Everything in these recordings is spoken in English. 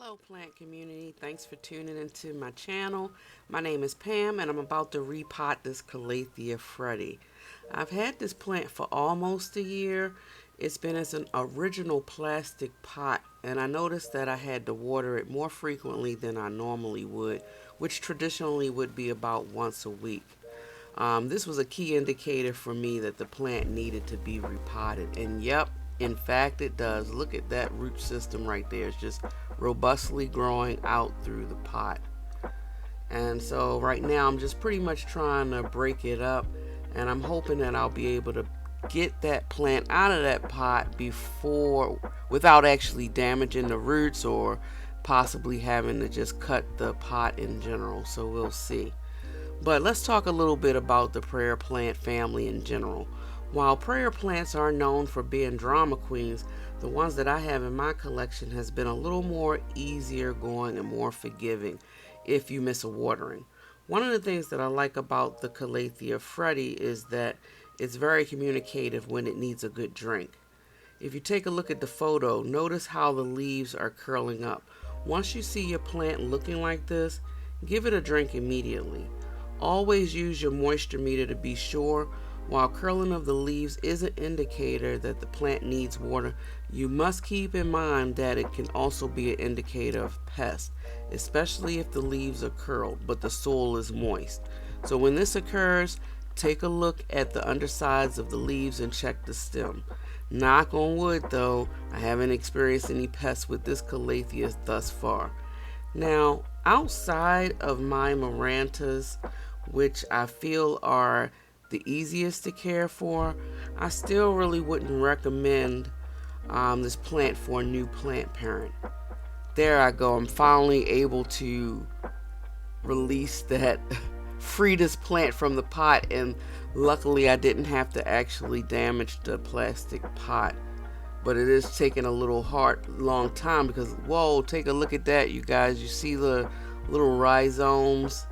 Hello plant community, thanks for tuning into my channel. My name is Pam and I'm about to repot this Calathea Freddy. I've had this plant for almost a year. It's been as an original plastic pot and I noticed that I had to water it more frequently than I normally would, which traditionally would be about once a week. This was a key indicator for me that the plant needed to be repotted. And yep, in fact it does. Look at that root system right there. It's just robustly growing out through the pot. And so right now I'm just pretty much trying to break it up, and I'm hoping that I'll be able to get that plant out of that pot without actually damaging the roots or possibly having to just cut the pot in general. So we'll see. But let's talk a little bit about the prayer plant family in general. While prayer plants are known for being drama queens, the ones that I have in my collection has been a little more easier going and more forgiving if you miss a watering. One of the things that I like about the Calathea Freddy is that it's very communicative when it needs a good drink. If you take a look at the photo, notice how the leaves are curling up. Once you see your plant looking like this, give it a drink immediately. Always use your moisture meter to be sure. While curling of the leaves is an indicator that the plant needs water, you must keep in mind that it can also be an indicator of pests, especially if the leaves are curled but the soil is moist. So when this occurs, take a look at the undersides of the leaves and check the stem. Knock on wood though, I haven't experienced any pests with this Calathea thus far. Now, outside of my Marantas, which I feel are the easiest to care for, I still really wouldn't recommend this plant for a new plant parent. There I go, I'm finally able to release that, free this plant from the pot, and luckily I didn't have to actually damage the plastic pot. But it is taking a little long time because, whoa, take a look at that, you guys. You see the little rhizomes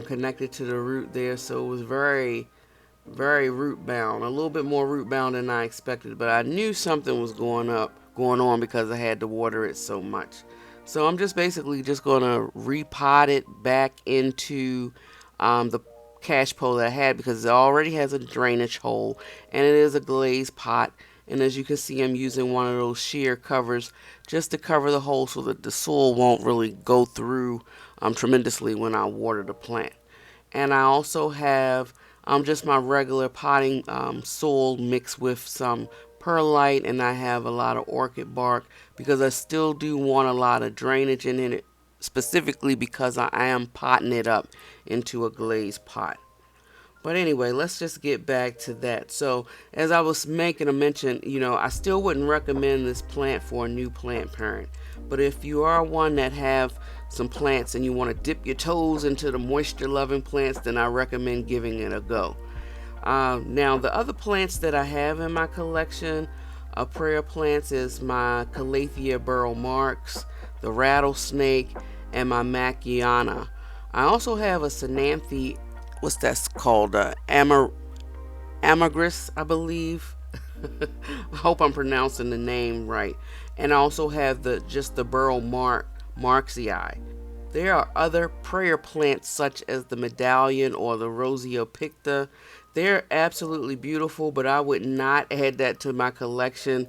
connected to the root there, so it was very root bound, a little bit more root bound than I expected, but I knew something was going on because I had to water it so much. So I'm just basically just going to repot it back into the cash pole that I had, because it already has a drainage hole and it is a glazed pot. And as you can see, I'm using one of those sheer covers just to cover the hole so that the soil won't really go through tremendously when I water the plant. And I also have just my regular potting soil mixed with some perlite, and I have a lot of orchid bark because I still do want a lot of drainage in it, specifically because I am potting it up into a glazed pot. But anyway, let's just get back to that. So as I was making a mention, I still wouldn't recommend this plant for a new plant parent. But if you are one that have some plants and you want to dip your toes into the moisture loving plants, then I recommend giving it a go. Now the other plants that I have in my collection of prayer plants is my Calathea burrow marks, the rattlesnake, and my Maciana. I also have a Sinanthe, what's that called, ambergris, I believe. I hope I'm pronouncing the name right. And I also have just the burrow marksii. There are other prayer plants such as the medallion or the rosea picta. They're absolutely beautiful, but I would not add that to my collection,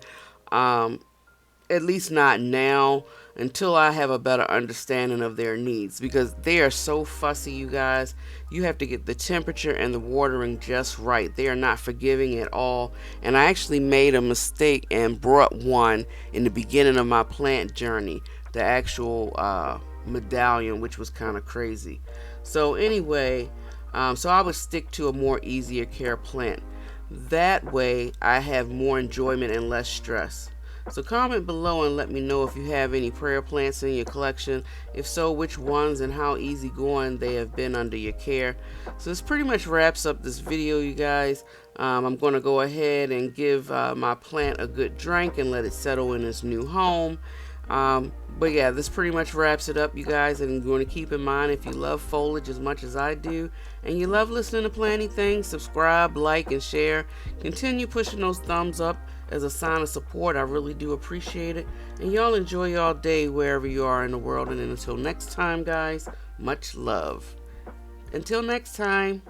at least not now, until I have a better understanding of their needs, because they are so fussy, you guys. You have to get the temperature and the watering just right. They are not forgiving at all. And I actually made a mistake and brought one in the beginning of my plant journey, the actual medallion, which was kind of crazy. So anyway, so I would stick to a more easier care plant. That way I have more enjoyment and less stress. So comment below and let me know if you have any prayer plants in your collection. If so, which ones and how easygoing they have been under your care. So this pretty much wraps up this video, you guys. I'm going to go ahead and give my plant a good drink and let it settle in its new home. But yeah, this pretty much wraps it up, you guys. And you're going to keep in mind, if you love foliage as much as I do and you love listening to planty things, subscribe, like, and share. Continue pushing those thumbs up as a sign of support. I really do appreciate it. And y'all enjoy y'all day wherever you are in the world. And until next time, guys, much love. Until next time.